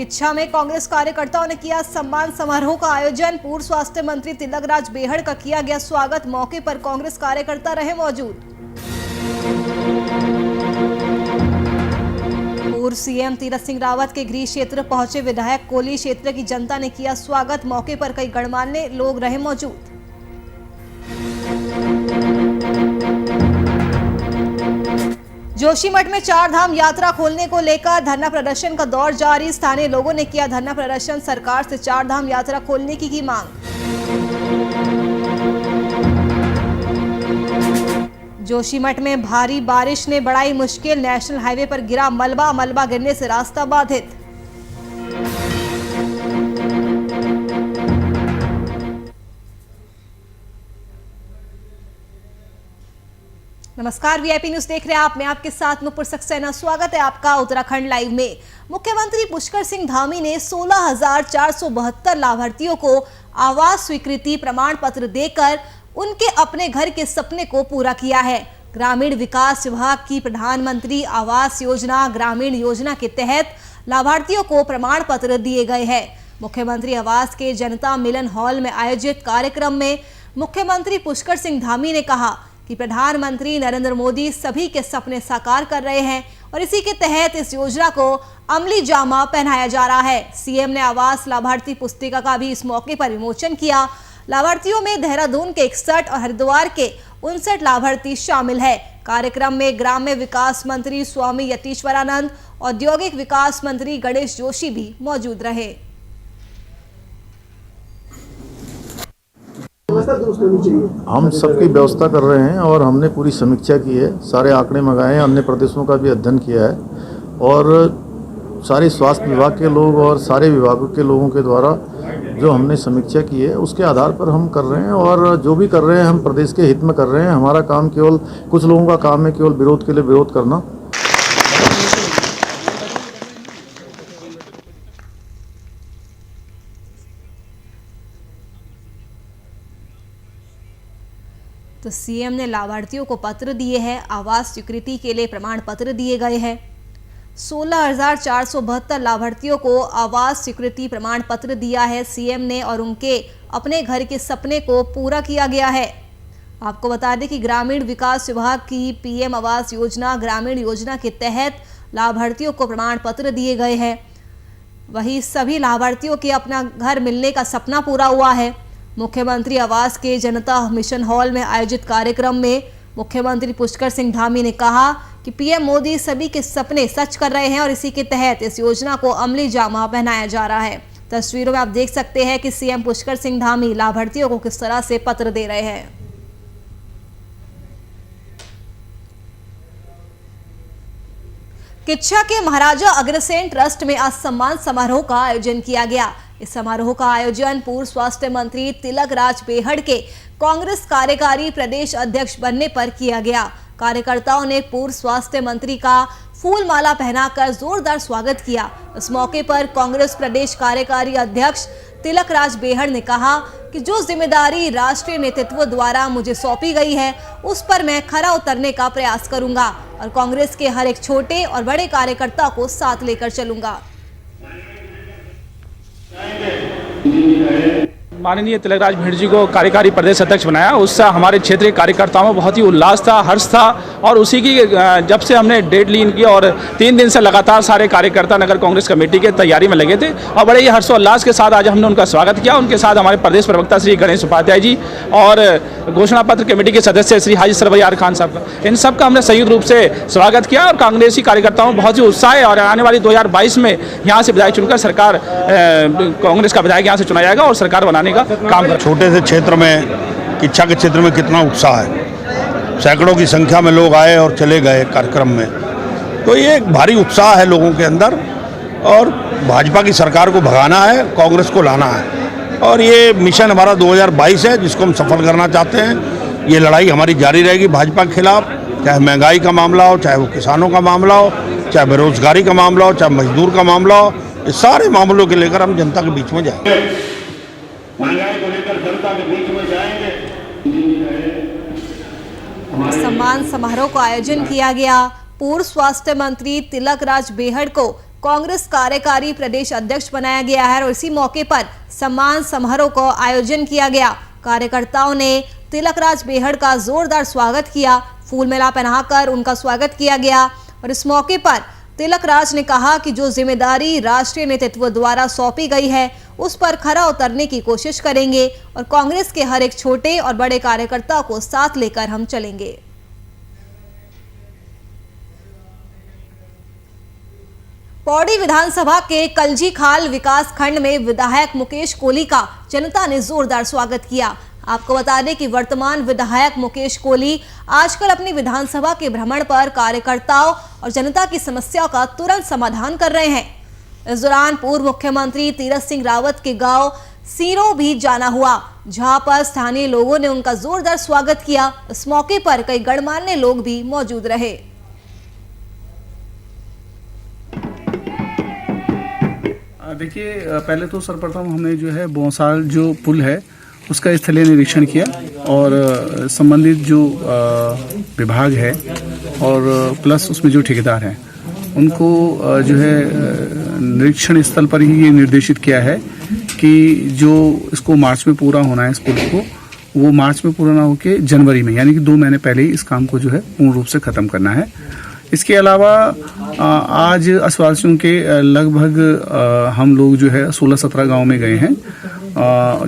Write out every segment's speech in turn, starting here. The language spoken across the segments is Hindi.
किच्छा में कांग्रेस कार्यकर्ताओं ने किया सम्मान समारोह का आयोजन। पूर्व स्वास्थ्य मंत्री तिलकराज बेहड़ का किया गया स्वागत। मौके पर कांग्रेस कार्यकर्ता रहे मौजूद। पूर्व सीएम तीरथ सिंह रावत के गृह क्षेत्र पहुंचे विधायक कोली क्षेत्र की जनता ने किया स्वागत। मौके पर कई गणमान्य लोग रहे मौजूद। जोशीमठ में चार धाम यात्रा खोलने को लेकर धरना प्रदर्शन का दौर जारी। स्थानीय लोगों ने किया धरना प्रदर्शन, सरकार से चार धाम यात्रा खोलने की मांग। जोशीमठ में भारी बारिश ने बढ़ाई मुश्किल। नेशनल हाईवे पर गिरा मलबा गिरने से रास्ता बाधित। नमस्कार, वीआईपी न्यूज देख रहे हैं आप। मैं आपके साथ नुपुर सक्सेना। स्वागत है आपका उत्तराखंड लाइव में। मुख्यमंत्री पुष्कर सिंह धामी ने 16,472 लाभार्थियों को आवास स्वीकृति प्रमाण पत्र देकर उनके अपने घर के सपने को पूरा किया है। ग्रामीण विकास विभाग की प्रधानमंत्री आवास योजना ग्रामीण योजना के तहत लाभार्थियों को प्रमाण पत्र दिए गए हैं। मुख्यमंत्री आवास के जनता मिलन हॉल में आयोजित कार्यक्रम में मुख्यमंत्री पुष्कर सिंह धामी ने कहा कि प्रधानमंत्री नरेंद्र मोदी सभी के सपने साकार कर रहे हैं और इसी के तहत इस योजना को अमली जामा पहनाया जा रहा है। सीएम ने आवास लाभार्थी पुस्तिका का भी इस मौके पर विमोचन किया। लाभार्थियों में देहरादून के 61 और हरिद्वार के 59 लाभार्थी शामिल है। कार्यक्रम में ग्राम्य विकास मंत्री स्वामी यतीश्वरानंद, औद्योगिक विकास मंत्री गणेश जोशी भी मौजूद रहे। हम सबकी व्यवस्था कर रहे हैं और हमने पूरी समीक्षा की है, सारे आंकड़े मंगाए हैं, अन्य प्रदेशों का भी अध्ययन किया है और सारे स्वास्थ्य विभाग के लोग और सारे विभागों के लोगों के द्वारा जो हमने समीक्षा की है उसके आधार पर हम कर रहे हैं और जो भी कर रहे हैं हम प्रदेश के हित में कर रहे हैं। हमारा काम केवल, कुछ लोगों का काम है केवल विरोध के लिए विरोध करना। तो सीएम ने लाभार्थियों को पत्र दिए हैं। आवास स्वीकृति के लिए प्रमाण पत्र दिए गए हैं। 16,472 लाभार्थियों को आवास स्वीकृति प्रमाण पत्र दिया है सीएम ने और उनके अपने घर के सपने को पूरा किया गया है। आपको बता दें कि ग्रामीण विकास विभाग की पीएम आवास योजना ग्रामीण योजना के तहत लाभार्थियों को प्रमाण पत्र दिए गए हैं। वहीं सभी लाभार्थियों के अपना घर मिलने का सपना पूरा हुआ है। मुख्यमंत्री आवास के जनता मिशन हॉल में आयोजित कार्यक्रम में मुख्यमंत्री पुष्कर सिंह धामी ने कहा कि पीएम मोदी सभी के सपने सच कर रहे हैं और इसी के तहत इस योजना को अमली जामा पहनाया जा रहा है। तस्वीरों में आप देख सकते हैं कि सीएम पुष्कर सिंह धामी लाभार्थियों को किस तरह से पत्र दे रहे हैं। किच्छा के महाराजा अग्रसेन ट्रस्ट में आज सम्मान समारोह का आयोजन किया गया। इस समारोह का आयोजन पूर्व स्वास्थ्य मंत्री तिलकराज बेहड़ के कांग्रेस कार्यकारी प्रदेश अध्यक्ष बनने पर किया गया। कार्यकर्ताओं ने पूर्व स्वास्थ्य मंत्री का फूल माला पहनाकर जोरदार स्वागत किया। इस मौके पर कांग्रेस प्रदेश कार्यकारी अध्यक्ष तिलकराज बेहड़ ने कहा कि जो जिम्मेदारी राष्ट्रीय नेतृत्व द्वारा मुझे सौंपी गई है उस पर मैं खरा उतरने का प्रयास करूंगा और कांग्रेस के हर एक छोटे और बड़े कार्यकर्ता को साथ लेकर चलूंगा। माननीय तिलकराज बेहड़ जी को कार्यकारी प्रदेश अध्यक्ष बनाया, उससे हमारे क्षेत्रीय कार्यकर्ताओं में बहुत ही उल्लास था, हर्ष था और उसी की जब से हमने डेट ली इनकी और 3 दिन से लगातार सारे कार्यकर्ता नगर कांग्रेस कमेटी के तैयारी में लगे थे और बड़े ही हर्षोल्लास के साथ आज हमने उनका स्वागत किया। उनके साथ हमारे प्रदेश प्रवक्ता श्री गणेश उपाध्याय जी और घोषणा पत्र कमेटी के सदस्य श्री हाजी सरवैयार खान साहब का, इन सब का हमने संयुक्त रूप से स्वागत किया और कांग्रेसी कार्यकर्ताओं में बहुत ही उत्साह है और आने वाली 2022 में यहाँ से विधायक चुनकर सरकार कांग्रेस का विधायक यहाँ से चुना जाएगा और सरकार बनाने का काम कर। छोटे से क्षेत्र में, किच्छा के क्षेत्र में कितना उत्साह है, सैकड़ों की संख्या में लोग आए और चले गए कार्यक्रम में, तो ये एक भारी उत्साह है लोगों के अंदर और भाजपा की सरकार को भगाना है, कांग्रेस को लाना है और ये मिशन हमारा 2022 है जिसको हम सफल करना चाहते हैं। ये लड़ाई हमारी जारी रहेगी भाजपा के खिलाफ, चाहे महंगाई का मामला हो, चाहे वो किसानों का मामला हो, चाहे बेरोजगारी का मामला हो, चाहे मजदूर का मामला हो, इस सारे मामलों को लेकर हम जनता के बीच में जाएंगे, महंगाई को लेकर जनता के बीच में जाएंगे। सम्मान समारोह का आयोजन किया गया। पूर्व स्वास्थ्य मंत्री तिलकराज बेहड़ को कांग्रेस कार्यकारी प्रदेश अध्यक्ष बनाया गया है और इसी मौके पर सम्मान समारोह का आयोजन किया गया। कार्यकर्ताओं ने तिलकराज बेहड़ का जोरदार स्वागत किया, फूल माला पहनाकर उनका स्वागत किया गया और इस मौके पर तिलकराज ने कहा कि जो जिम्मेदारी राष्ट्रीय नेतृत्व द्वारा सौंपी गई है उस पर खरा उतरने की कोशिश करेंगे और कांग्रेस के हर एक छोटे और बड़े कार्यकर्ता को साथ लेकर हम चलेंगे। पौड़ी विधानसभा के कलजी खाल विकास खंड में विधायक मुकेश कोहली का जनता ने जोरदार स्वागत किया। आपको बता दें कि वर्तमान विधायक मुकेश कोहली आजकल अपनी विधानसभा के भ्रमण पर कार्यकर्ताओं और जनता की समस्याओं का तुरंत समाधान कर रहे हैं। इस दौरान पूर्व मुख्यमंत्री तीरथ सिंह रावत के गांव सीरो भी जाना हुआ, जहां पर स्थानीय लोगों ने उनका जोरदार स्वागत किया। इस मौके पर कई गणमान्य लोग भी मौजूद रहे। देखिए, पहले तो सर्वप्रथम हमने जो है बोसाल जो पुल है उसका स्थलीय निरीक्षण किया और संबंधित जो विभाग है और प्लस उसमें जो ठेकेदार हैं उनको जो है निरीक्षण स्थल पर ही ये निर्देशित किया है कि जो इसको मार्च में पूरा होना है, इस पुल को वो मार्च में पूरा ना होकर जनवरी में, यानी कि 2 महीने पहले ही इस काम को जो है पूर्ण रूप से ख़त्म करना है। इसके अलावा आज आसवासियों के लगभग हम लोग जो है 16-17 गांव में गए हैं।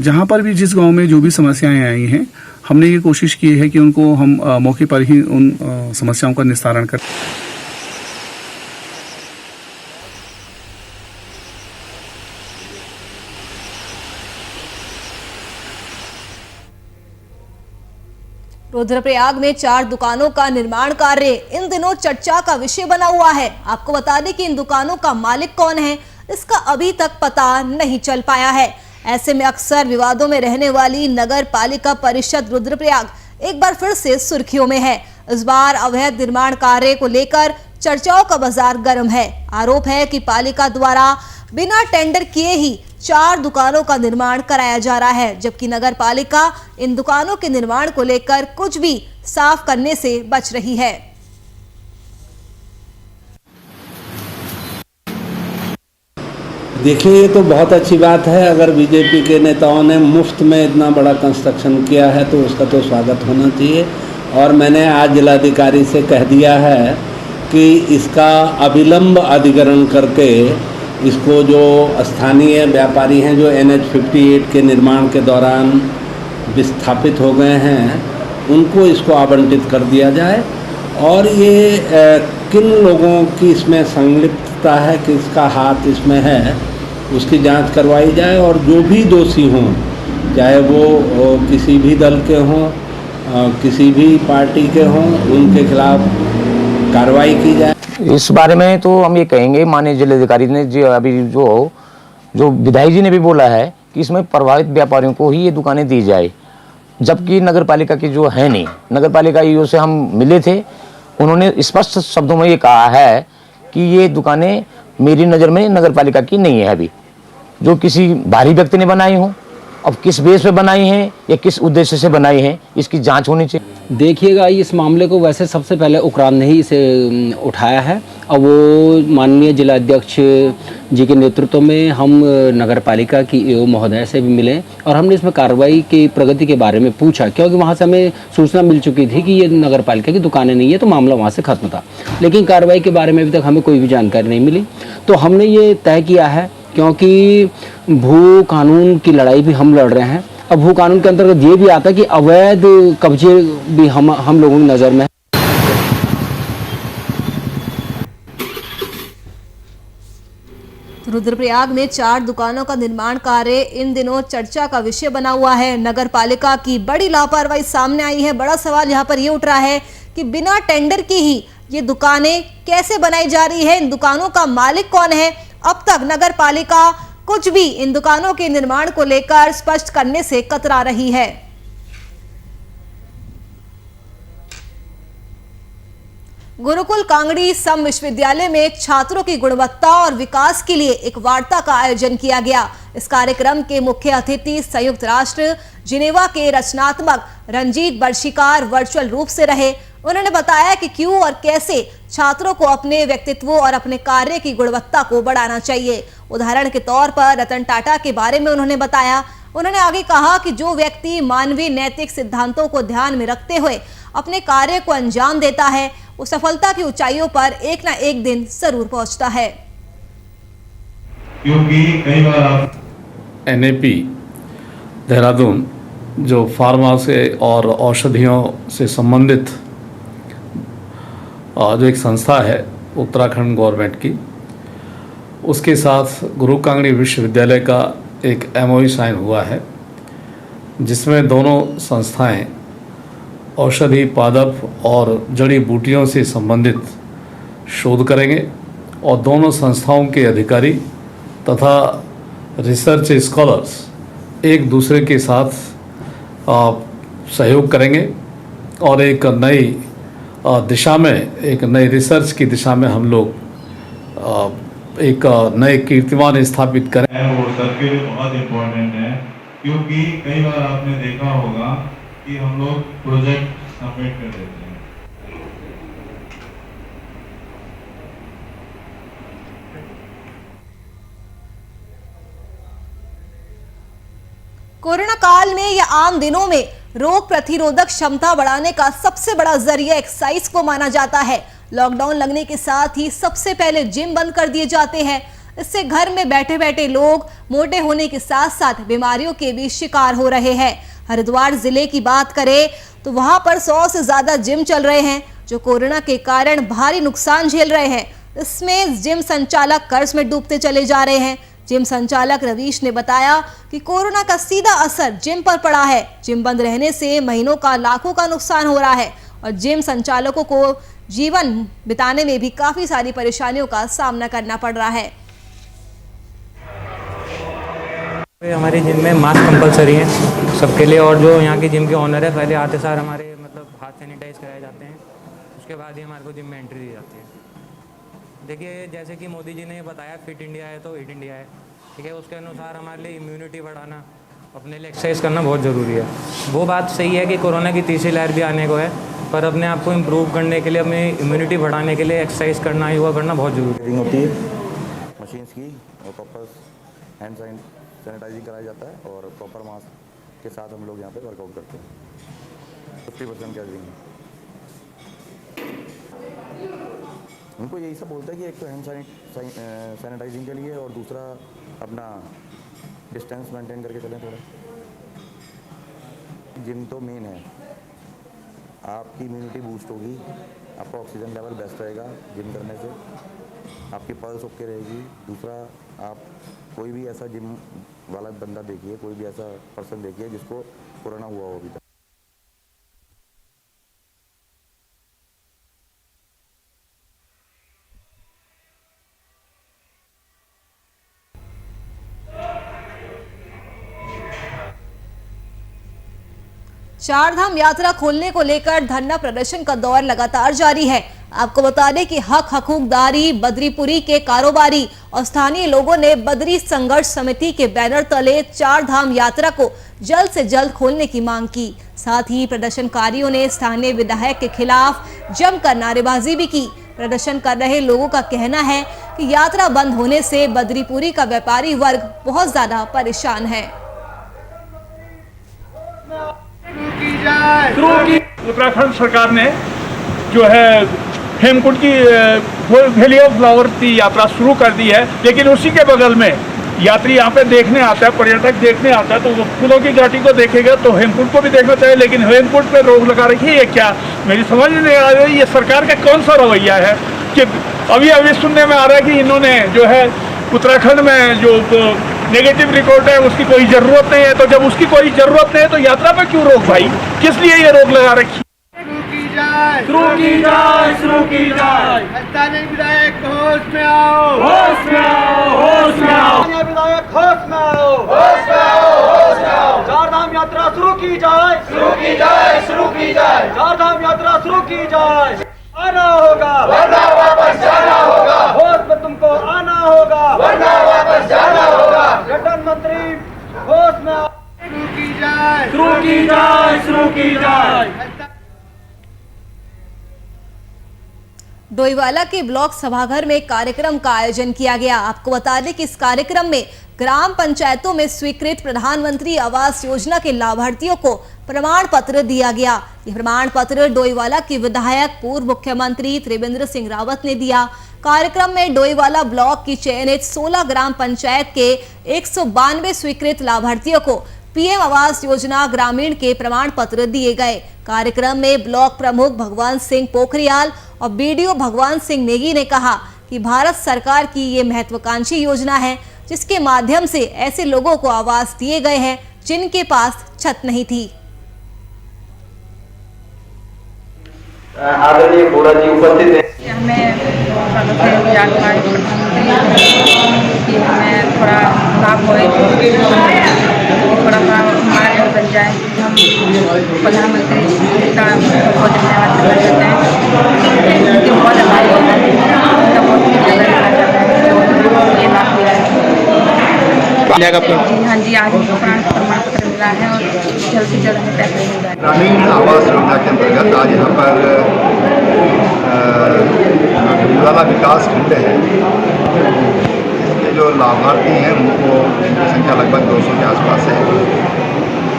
जहां पर भी जिस गांव में जो भी समस्याएं आई हैं, हमने ये कोशिश की है कि उनको हम मौके पर ही उन समस्याओं का निस्तारण करें। रुद्रप्रयाग में 4 दुकानों का निर्माण कार्य इन दिनों चर्चा का विषय बना हुआ है। आपको बता दें कि इन दुकानों का मालिक कौन है, इसका अभी तक पता नहीं चल पाया है। ऐसे में अक्सर विवादों में रहने वाली नगर पालिका परिषद रुद्रप्रयाग एक बार फिर से सुर्खियों में है। इस बार अवैध निर्माण कार्य को लेकर चर्चाओं का बाजार गर्म है। आरोप है कि पालिका द्वारा बिना टेंडर किए ही 4 दुकानों का निर्माण कराया जा रहा है, जबकि नगर पालिका इन दुकानों के निर्माण को लेकर कुछ भी साफ करने से बच रही है। देखिए, ये तो बहुत अच्छी बात है। अगर बीजेपी के नेताओं ने मुफ्त में इतना बड़ा कंस्ट्रक्शन किया है तो उसका तो स्वागत होना चाहिए। और मैंने आज जिलाधिकारी से कह दिया है कि इसका अविलंब अधिग्रहण करके इसको जो स्थानीय व्यापारी हैं जो NH 58 के निर्माण के दौरान विस्थापित हो गए हैं उनको इसको आवंटित कर दिया जाए और ये किन लोगों की इसमें संलिप्तता है, किसका हाथ इसमें है, उसकी जांच करवाई जाए और जो भी दोषी हों, चाहे वो किसी भी दल के हों, किसी भी पार्टी के हों, उनके खिलाफ कार्रवाई की जाए। इस बारे में तो हम ये कहेंगे, माननीय जिलाधिकारी ने जो अभी जो विधायक जी ने भी बोला है कि इसमें प्रभावित व्यापारियों को ही ये दुकानें दी जाए, जबकि नगर पालिका की जो है नहीं। नगर पालिका ईओ से हम मिले थे, उन्होंने स्पष्ट शब्दों में ये कहा है कि ये दुकानें मेरी नज़र में नगर पालिका की नहीं है। अभी जो किसी बाहरी व्यक्ति ने बनाई हो, अब किस बेस पे बनाई हैं या किस उद्देश्य से बनाई हैं, इसकी जांच होनी चाहिए। देखिएगा, इस मामले को वैसे सबसे पहले उक्रांत ने ही इसे उठाया है और वो माननीय जिलाध्यक्ष जी के नेतृत्व में हम नगर पालिका की ईओ महोदय से भी मिले और हमने इसमें कार्रवाई की प्रगति के बारे में पूछा, क्योंकि वहाँ से हमें सूचना मिल चुकी थी कि ये नगर पालिका की दुकानें नहीं है, तो मामला वहाँ से खत्म था। लेकिन कार्रवाई के बारे में अभी तक हमें कोई भी जानकारी नहीं मिली। तो हमने ये तय किया है, क्योंकि भू कानून की लड़ाई भी हम लड़ रहे हैं। अब भू कानून के अंतर्गत ये भी आता है कि अवैध कब्जे भी हम लोगों की नज़र में है। रुद्रप्रयाग में 4 दुकानों का निर्माण कार्य इन दिनों चर्चा का विषय बना हुआ है। नगर पालिका की बड़ी लापरवाही सामने आई है। बड़ा सवाल यहाँ पर ये उठ रहा है कि बिना टेंडर के ही ये दुकानें कैसे बनाई जा रही है, इन दुकानों का मालिक कौन है। अब तक नगर पालिका कुछ भी इन दुकानों के निर्माण को लेकर स्पष्ट करने से कतरा रही है। गुरुकुल कांगड़ी सम विश्वविद्यालय में छात्रों की गुणवत्ता और विकास के लिए एक वार्ता का आयोजन किया गया। इस कार्यक्रम के मुख्य अतिथि संयुक्त राष्ट्र जिनेवा के रचनात्मक रंजीत बर्शिकार वर्चुअल रूप से रहे। उन्होंने बताया कि क्यों और कैसे छात्रों को अपने व्यक्तित्व और अपने कार्य की गुणवत्ता को बढ़ाना चाहिए। उदाहरण के तौर पर रतन टाटा के बारे में उन्होंने बताया। उन्होंने आगे कहा कि जो व्यक्ति मानवीय नैतिक सिद्धांतों को ध्यान में रखते हुए अपने कार्य को अंजाम देता है, वो सफलता की ऊंचाइयों पर एक ना एक दिन जरूर पहुंचता है। क्योंकि कई बार आप NAP देहरादून जो फार्मा से और औषधियों से संबंधित जो एक संस्था है उत्तराखंड गवर्नमेंट की, उसके साथ गुरु कांगड़ी विश्वविद्यालय का एक MOU साइन हुआ है, जिसमें दोनों संस्थाएं औषधि पादप और जड़ी बूटियों से संबंधित शोध करेंगे और दोनों संस्थाओं के अधिकारी तथा रिसर्च स्कॉलर्स एक दूसरे के साथ सहयोग करेंगे और एक नई दिशा में, एक नई रिसर्च की दिशा में हम लोग एक नए कीर्तिमान स्थापित करें। वो सर्किल बहुत इम्पोर्टेंट है, क्योंकि कई बार आपने देखा होगा कि हम लोग प्रोजेक्ट सबमिट कर देते हैं। कोरोना काल में या आम दिनों में रोग प्रतिरोधक क्षमता बढ़ाने का सबसे बड़ा जरिया एक्सरसाइज को माना जाता है। लॉकडाउन लगने के साथ ही सबसे पहले जिम बंद कर दिए जाते हैं। इससे घर में बैठे बैठे लोग मोटे होने के साथ साथ बीमारियों के भी शिकार हो रहे हैं। हरिद्वार जिले की बात करें तो वहां पर 100 से ज्यादा जिम चल रहे हैं, जो कोरोना के कारण भारी नुकसान झेल रहे हैं। इसमें जिम संचालक कर्ज में डूबते चले जा रहे हैं। जिम संचालक रवीश ने बताया कि कोरोना का सीधा असर जिम पर पड़ा है। जिम बंद रहने से महीनों का लाखों का नुकसान हो रहा है और जिम संचालकों को जीवन बिताने में भी काफी सारी परेशानियों का सामना करना पड़ रहा है। हमारे जिम में मास्क कंपलसरी है सबके लिए, और जो यहाँ के जिम के ऑनर है, पहले आते सार हमारे हाथ सैनिटाइज कराए जाते हैं, उसके बाद ही हमारे को जिम में एंट्री दी जाती है। देखिए, जैसे कि मोदी जी ने बताया फिट इंडिया है तो हिट इंडिया है, ठीक है, उसके अनुसार हमारे लिए इम्यूनिटी बढ़ाना, अपने लिए एक्सरसाइज करना बहुत ज़रूरी है। वो बात सही है कि कोरोना की तीसरी लहर भी आने को है, पर अपने आप को इम्प्रूव करने के लिए, अपनी इम्यूनिटी बढ़ाने के लिए एक्सरसाइज करना, योगा करना बहुत ज़रूरी होती है। मशीन्स की और प्रॉपर हैंड सैनिटाइजिंग कराया जाता है और प्रॉपर मास्क के साथ हम लोग यहाँ पे वर्कआउट करते हैं। 50% गैदरिंग उनको यही सब बोलता है कि एक तो हैंड सैनिटाइजिंग के लिए और दूसरा अपना डिस्टेंस मेंटेन करके चलें थोड़ा। जिम तो मेन है, आपकी इम्यूनिटी बूस्ट होगी, आपका ऑक्सीजन लेवल बेस्ट रहेगा जिम करने से, आपकी पल्स ओके रहेगी। दूसरा, आप कोई भी ऐसा जिम वाला बंदा देखिए, कोई भी ऐसा पर्सन देखिए जिसको कोरोना हुआ हो अभी तक। चारधाम यात्रा खोलने को लेकर धरना प्रदर्शन का दौर लगातार जारी है। आपको बता दें कि हक हकूकदारी बद्रीपुरी के कारोबारी और स्थानीय लोगों ने बद्री संघर्ष समिति के बैनर तले चारधाम यात्रा को जल्द से जल्द खोलने की मांग की। साथ ही प्रदर्शनकारियों ने स्थानीय विधायक के खिलाफ जमकर नारेबाजी भी की। प्रदर्शन कर रहे लोगों का कहना है कि यात्रा बंद होने से बद्रीपुरी का व्यापारी वर्ग बहुत ज्यादा परेशान है। उत्तराखंड सरकार ने जो है हेमकुंड की वैली ऑफ फ्लावर की यात्रा शुरू कर दी है, लेकिन उसी के बगल में यात्री यहाँ पे देखने आता है, पर्यटक देखने आता है, तो वो फूलों की घाटी को देखेगा तो हेमकुंड को भी देखना चाहिए, लेकिन हेमकुंड पे रोक लगा रखी है। क्या मेरी समझ नहीं आ रही, ये सरकार का कौन सा रवैया है कि अभी सुनने में आ रहा है कि इन्होंने जो है उत्तराखंड में जो नेगेटिव रिकॉर्ड है उसकी कोई ज़रूरत नहीं है। तो जब उसकी कोई ज़रूरत नहीं है तो यात्रा पे क्यों रोक भाई, किस लिए ये रोक लगा रखी? शुरू की जाए। विधायक होश में आओ, होश में आओ, होश में आओ। विधायक होश में आओ, होश में आओ, होश में आओ। चारधाम यात्रा शुरू की जाए, शुरू की जाए, शुरू की जाए। चारधाम यात्रा शुरू की जाए। आना होगा वरना वापस जाना होगा, होश में तुमको आना होगा वरना वापस जाना होगा। गठन मंत्री होश में आओ, शुरू की जाए, शुरू की जाए, शुरू की जाए। डोईवाला के ब्लॉक सभाघर में कार्यक्रम का आयोजन किया गया। आपको बता दें कि इस कार्यक्रम में ग्राम पंचायतों में स्वीकृत प्रधानमंत्री आवास योजना के लाभार्थियों को प्रमाण पत्र दिया गया। यह प्रमाण पत्र डोईवाला के विधायक पूर्व मुख्यमंत्री त्रिवेंद्र सिंह रावत ने दिया। कार्यक्रम में डोईवाला ब्लॉक की चयनित 16 ग्राम पंचायत के 192 स्वीकृत लाभार्थियों को पीएम आवास योजना ग्रामीण के प्रमाण पत्र दिए गए। कार्यक्रम में ब्लॉक प्रमुख भगवान सिंह पोखरियाल और बीडीओ भगवान सिंह नेगी ने कहा कि भारत सरकार की ये महत्वाकांक्षी योजना है, जिसके माध्यम से ऐसे लोगों को आवास दिए गए हैं जिनके पास छत नहीं थी। आदरणीय बोरा जी उपस्थित हैं। हमें हमें थोड़ा लाभ हो, थोड़ा हमारे यहाँ बन जाए। हम प्रधानमंत्री का बहुत धन्यवाद करते हैं। उनकी बहुत आभारी उनका बहुत ये लाभ मिला है। हाँ जी, आज हमको प्रमाण पत्र मिला है और जल्द से जल्द हमें पैसे मिल जाए। ग्रामीण आवास योजना के अंतर्गत आज यहाँ पर डोईवाला विकास खंड है, इसके जो लाभार्थी हैं उनको जिनकी संख्या लगभग 200 के आसपास है,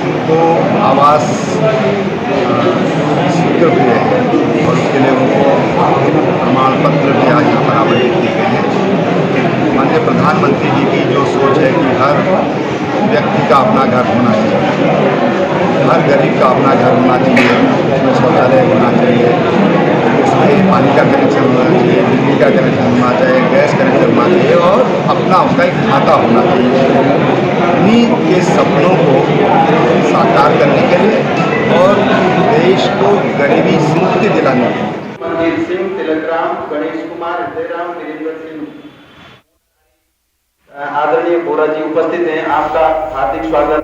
उनको आवास स्वीकृत हुए हैं और उसके लिए उनको प्रमाण पत्र भी आज यहाँ पर आवंटित किए गए हैं। माननीय प्रधानमंत्री जी की जो सोच है कि हर व्यक्ति का अपना घर होना चाहिए, हर गरीब का अपना घर होना चाहिए, उसमें शौचालय होना चाहिए, उसमें पानी का कनेक्शन होना चाहिए, बिजली का कनेक्शन होना चाहिए, गैस कनेक्शन होना चाहिए और अपना उसका एक खाता होना चाहिए। इन्हीं के सपनों को साकार करने के लिए और देश को गरीबी से मुक्ति दिलाने के लिए मनजीत सिंह, तिलकराम, गणेश कुमार, हृदयराम, वीरेंद्र सिंह, आदरणीय बोरा जी उपस्थित हैं। आपका हार्दिक स्वागत।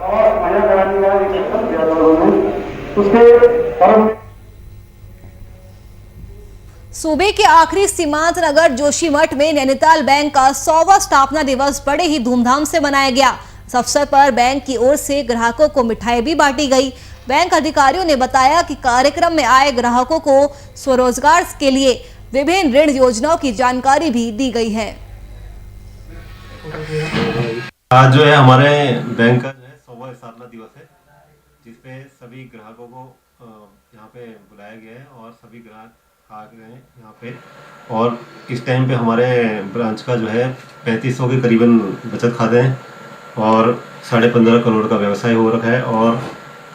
सूबे के आखिरी सीमांत नगर जोशीमठ में नैनीताल बैंक का 100वां स्थापना दिवस बड़े ही धूमधाम से मनाया गया। इस अवसर पर बैंक की ओर से ग्राहकों को मिठाई भी बांटी गई। बैंक अधिकारियों ने बताया कि कार्यक्रम में आए ग्राहकों को स्वरोजगार के लिए विभिन्न ऋण योजनाओं की जानकारी भी दी गई है। आज जो है हमारे बैंक का जो है 100वां स्थापना दिवस है, जिसपे सभी ग्राहकों को यहाँ पे बुलाया गया है और सभी ग्राहक आ गए हैं यहाँ पे। और इस टाइम पे हमारे ब्रांच का जो है 3500 के करीबन बचत खाते हैं और 15.5 करोड़ का व्यवसाय हो रखा है और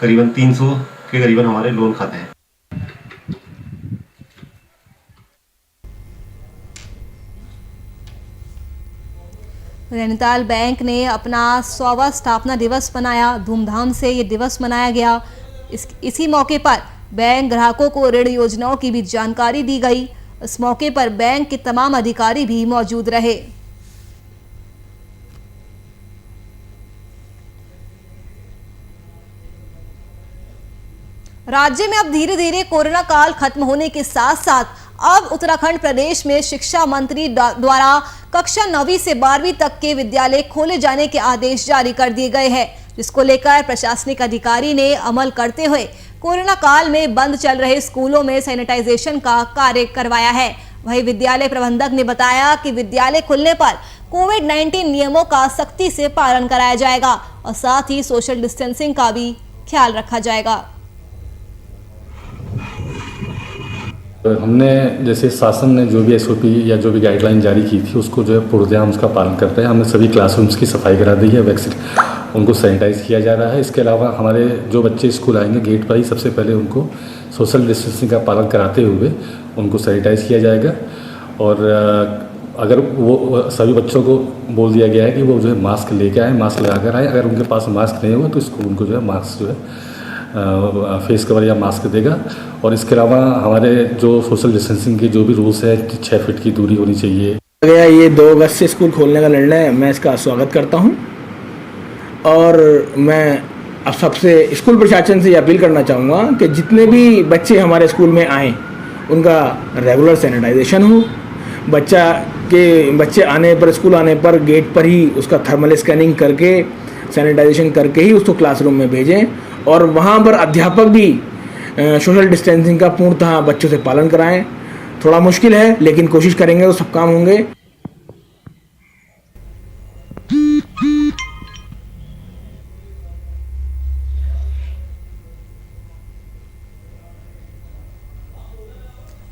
करीबन 300 के करीबन हमारे लोन खाते हैं। नैनीताल बैंक ने अपना 100वां स्थापना दिवस मनाया। धूमधाम से ये दिवस मनाया गया। इसी मौके पर बैंक ग्राहकों को ऋण योजनाओं की भी जानकारी दी गई। इस मौके पर बैंक के तमाम अधिकारी भी मौजूद रहे। राज्य में अब धीरे धीरे कोरोना काल खत्म होने के साथ साथ अब उत्तराखंड प्रदेश में शिक्षा मंत्री द्वारा कक्षा 9वीं से 12वीं तक के विद्यालय खोले जाने के आदेश जारी कर दिए गए हैं, जिसको लेकर प्रशासनिक अधिकारी ने अमल करते हुए कोरोना काल में बंद चल रहे स्कूलों में सैनिटाइजेशन का कार्य करवाया है। वहीं विद्यालय प्रबंधक ने बताया कि विद्यालय खुलने पर कोविड-19 नियमों का सख्ती से पालन कराया जाएगा और साथ ही सोशल डिस्टेंसिंग का भी ख्याल रखा जाएगा। हमने जैसे शासन ने जो भी एसओपी या जो भी गाइडलाइन जारी की थी उसको जो है पूर्णतः उसका पालन करते हैं। हमने सभी क्लासरूम्स की सफाई करा दी है, वैक्सीन उनको सैनिटाइज किया जा रहा है। इसके अलावा हमारे जो बच्चे स्कूल आएंगे गेट पर ही सबसे पहले उनको सोशल डिस्टेंसिंग का पालन कराते हुए उनको सैनिटाइज किया जाएगा। और अगर वो सभी बच्चों को बोल दिया गया है कि वो जो है मास्क लेके आए, मास्क लगा कर आए। अगर उनके पास मास्क नहीं होगा तो स्कूल उनको जो है मास्क जो है फेस कवर या मास्क देगा। और इसके अलावा हमारे जो सोशल डिस्टेंसिंग के जो भी रूल्स है 6 फीट की दूरी होनी चाहिए। गया ये 2 अगस्त से स्कूल खोलने का निर्णय, मैं इसका स्वागत करता हूं और मैं अब सबसे स्कूल प्रशासन से ये अपील करना चाहूँगा कि जितने भी बच्चे हमारे स्कूल में आएँ उनका रेगुलर सैनिटाइजेशन हो। बच्चे आने पर, स्कूल आने पर गेट पर ही उसका थर्मल स्कैनिंग करके सैनिटाइजेशन करके ही उसको क्लासरूम में भेजें और वहाँ पर अध्यापक भी सोशल डिस्टेंसिंग का पूर्णतः बच्चों से पालन कराएं। थोड़ा मुश्किल है, लेकिन कोशिश करेंगे तो सब काम होंगे।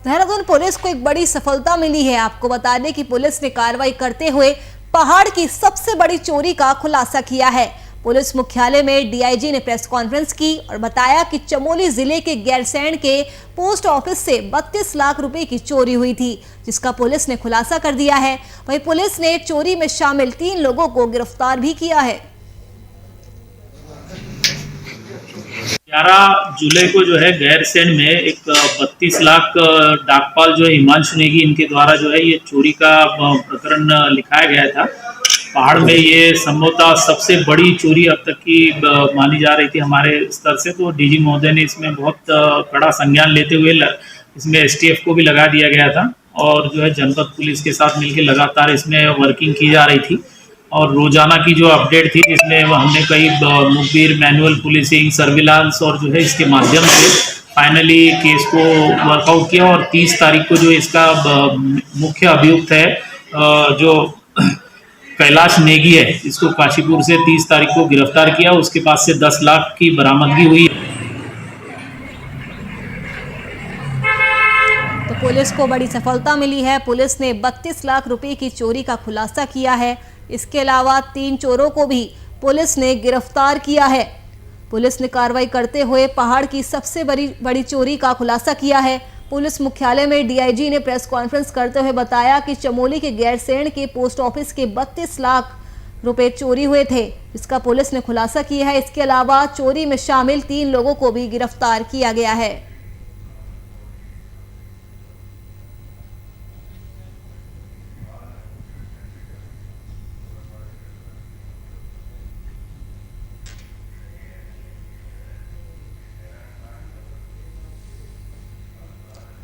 देहरादून पुलिस को एक बड़ी सफलता मिली है। आपको बता दें कि पुलिस ने कार्रवाई करते हुए पहाड़ की सबसे बड़ी चोरी का खुलासा किया है। पुलिस मुख्यालय में डीआईजी ने प्रेस कॉन्फ्रेंस की और बताया कि चमोली जिले के गैरसैंण के पोस्ट ऑफिस से 32 लाख रुपए की चोरी हुई थी, जिसका पुलिस ने खुलासा कर दिया है। वहीं पुलिस ने चोरी में शामिल 3 लोगों को गिरफ्तार भी किया है। 11 जुलाई को जो है गैरसैंण में एक 32 लाख डाकपाल जो है हिमांशु नेगी, इनके द्वारा जो है ये चोरी का प्रकरण लिखाया गया था। पहाड़ में ये संभवतः सबसे बड़ी चोरी अब तक की मानी जा रही थी हमारे स्तर से। तो डीजी महोदय ने इसमें बहुत कड़ा संज्ञान लेते हुए इसमें एसटीएफ को भी लगा दिया गया था और जो है जनपद पुलिस के साथ मिलकर लगातार इसमें वर्किंग की जा रही थी। और रोजाना की जो अपडेट थी, जिसमें हमने कई मुखबिर, मैनुअल पुलिसिंग, सर्विलांस और जो है इसके माध्यम से फाइनली केस को वर्कआउट किया। और 30 तारीख को जो इसका मुख्य अभियुक्त है जो कैलाश नेगी है, इसको काशीपुर से 30 तारीख को गिरफ्तार किया। उसके पास से 10 लाख की बरामदगी हुई। तो पुलिस को बड़ी सफलता मिली है। पुलिस ने 32 लाख रुपए की चोरी का खुलासा किया है। इसके अलावा 3 चोरों को भी पुलिस ने गिरफ्तार किया है। पुलिस ने कार्रवाई करते हुए पहाड़ की सबसे बड़ी चोरी का खुलासा किया है। पुलिस मुख्यालय में डीआईजी ने प्रेस कॉन्फ्रेंस करते हुए बताया कि चमोली के गैरसैंण के पोस्ट ऑफिस के 32 लाख रुपए चोरी हुए थे, जिसका पुलिस ने खुलासा किया है। इसके अलावा चोरी में शामिल 3 लोगों को भी गिरफ्तार किया गया है।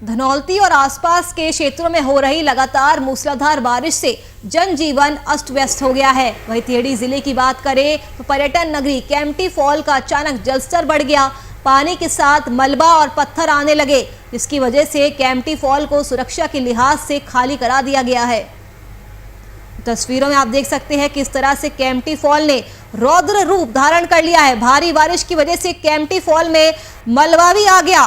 धनौल्टी और आसपास के क्षेत्रों में हो रही लगातार मूसलाधार बारिश से जनजीवन अस्त व्यस्त हो गया है। वहीं टिहरी जिले की बात करें तो पर्यटन नगरी केम्प्टी फॉल का अचानक जलस्तर बढ़ गया। पानी के साथ मलबा और पत्थर आने लगे, जिसकी वजह से केम्प्टी फॉल को सुरक्षा के लिहाज से खाली करा दिया गया है। तस्वीरों में आप देख सकते हैं किस तरह से केम्प्टी फॉल ने रौद्र रूप धारण कर लिया है। भारी बारिश की वजह से केम्प्टी फॉल में मलबा भी आ गया,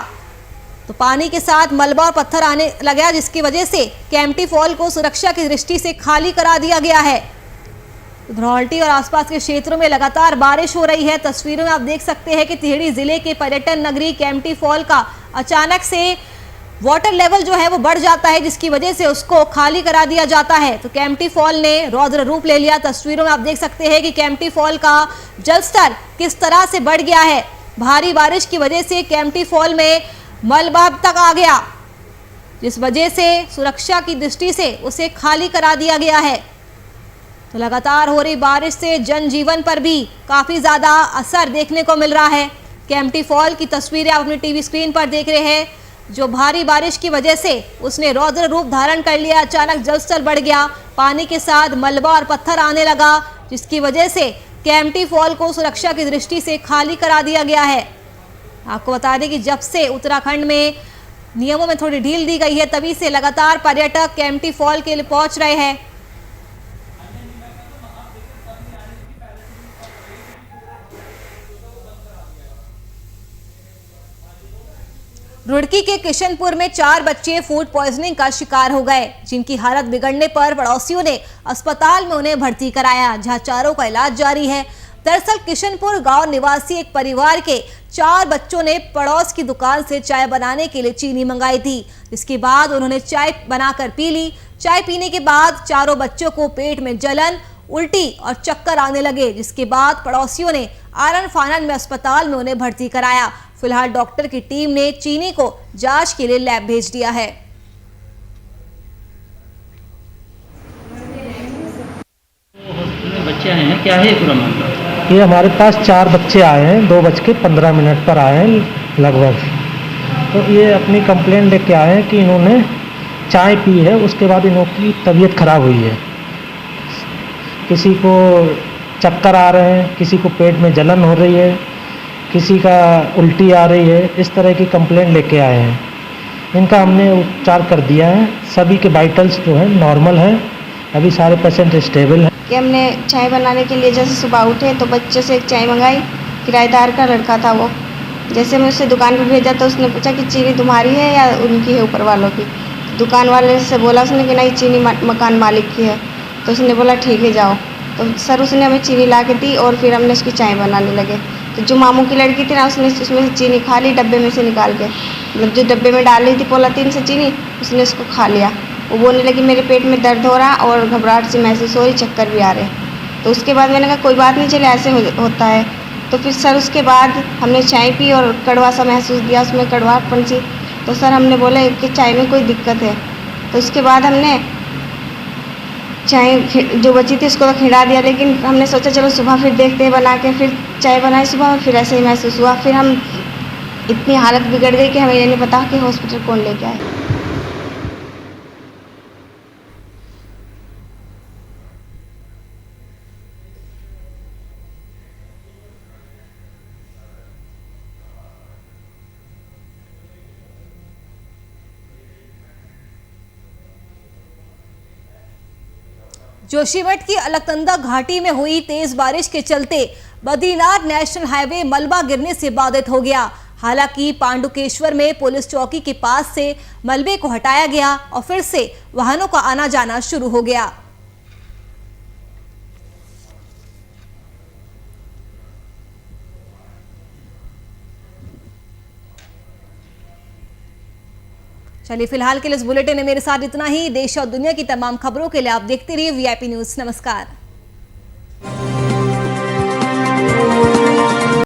तो पानी के साथ मलबा और पत्थर आने लगा, जिसकी वजह से केम्प्टी फॉल को सुरक्षा की दृष्टि से खाली करा दिया गया है। धनौल्टी और आसपास के क्षेत्रों में लगातार बारिश हो रही है। तस्वीरों में आप देख सकते हैं कि टिहरी जिले के पर्यटन नगरी केम्प्टी फॉल का अचानक से वाटर लेवल जो है वो बढ़ जाता है, जिसकी वजह से उसको खाली करा दिया जाता है। तो केम्प्टी फॉल ने रौद्र रूप ले लिया। तस्वीरों में आप देख सकते हैं कि केम्प्टी फॉल का जलस्तर किस तरह से बढ़ गया है। भारी बारिश की वजह से केम्प्टी फॉल में मलबा तक आ गया, जिस वजह से सुरक्षा की दृष्टि से उसे खाली करा दिया गया है। तो लगातार हो रही बारिश से जनजीवन पर भी काफ़ी ज़्यादा असर देखने को मिल रहा है। केम्प्टी फॉल की तस्वीरें आप अपनी टीवी स्क्रीन पर देख रहे हैं, जो भारी बारिश की वजह से उसने रौद्र रूप धारण कर लिया। अचानक जलस्तर बढ़ गया, पानी के साथ मलबा और पत्थर आने लगा, जिसकी वजह से केम्प्टी फॉल को सुरक्षा की दृष्टि से खाली करा दिया गया है। आपको बता दें कि जब से उत्तराखंड में नियमों में थोड़ी ढील दी गई है, तभी से लगातार पर्यटक केम्प्टी फॉल के लिए पहुंच रहे हैं। रुड़की के किशनपुर में 4 बच्चे फूड पॉइजनिंग का शिकार हो गए, जिनकी हालत बिगड़ने पर पड़ोसियों ने अस्पताल में उन्हें भर्ती कराया, जहां चारों का इलाज जारी है। दरअसल किशनपुर गांव निवासी एक परिवार के 4 बच्चों ने पड़ोस की दुकान से चाय बनाने के लिए चीनी मंगाई थी, जिसके बाद उन्होंने चाय बनाकर पी ली। चाय पीने के बाद चारों बच्चों को पेट में जलन, उल्टी और चक्कर आने लगे, जिसके बाद पड़ोसियों ने आनन फानन में अस्पताल में उन्हें भर्ती कराया। फिलहाल डॉक्टर की टीम ने चीनी को जांच के लिए लैब भेज दिया है। बच्चे आए हैं, क्या है पूरा मामला? ये हमारे पास 4 बच्चे आए हैं, 2:15 पर आए हैं लगभग। तो ये अपनी कंप्लेंट लेके आए हैं कि इन्होंने चाय पी है, उसके बाद इनकी तबीयत खराब हुई है। किसी को चक्कर आ रहे हैं, किसी को पेट में जलन हो रही है, किसी का उल्टी आ रही है, इस तरह की कंप्लेंट लेके आए हैं। इनका हमने उपचार कर दिया है। सभी के वाइटल्स जो है नॉर्मल है, अभी सारे पेशेंट स्टेबल हैं। कि हमने चाय बनाने के लिए जैसे सुबह उठे तो बच्चे से एक चाय मंगाई, किराएदार का लड़का था वो। जैसे मैं उसे दुकान पर भेजा तो उसने पूछा कि चीनी तुम्हारी है या उनकी है ऊपर वालों की। दुकान वाले से बोला उसने कि नहीं चीनी मकान मालिक की है। तो उसने बोला ठीक है जाओ। तो सर उसने हमें चीनी ला के दी और फिर हमने उसकी चाय बनाने लगे। तो जो मामू की लड़की थी ना उसने उसमें से चीनी खा ली डब्बे में से निकाल के, मतलब जो डब्बे में डाल रही थी पॉलीथीन से चीनी उसने उसको खा लिया। वो बोलने लगी मेरे पेट में दर्द हो रहा और घबराहट सी महसूस हो रही, चक्कर भी आ रहे। तो उसके बाद मैंने कहा कोई बात नहीं, चले ऐसे होता है। तो फिर सर उसके बाद हमने चाय पी और कड़वा सा महसूस दिया, उसमें कड़वाहटपन सी। तो सर हमने बोले कि चाय में कोई दिक्कत है। तो उसके बाद हमने चाय जो बची थी उसको तो खिला दिया, लेकिन हमने सोचा चलो सुबह फिर देखते हैं बना के। फिर चाय बनाई सुबह में, फिर ऐसे ही महसूस हुआ। फिर हम इतनी हालत बिगड़ गई कि हमें ये नहीं पता कि हॉस्पिटल कौन लेके आए। जोशीमठ की अलकनंदा घाटी में हुई तेज बारिश के चलते बद्रीनाथ नेशनल हाईवे मलबा गिरने से बाधित हो गया। हालांकि पांडुकेश्वर में पुलिस चौकी के पास से मलबे को हटाया गया और फिर से वाहनों का आना जाना शुरू हो गया। चलिए फिलहाल के लिए इस बुलेटिन में मेरे साथ इतना ही। देश और दुनिया की तमाम खबरों के लिए आप देखते रहिए VIP न्यूज़। नमस्कार।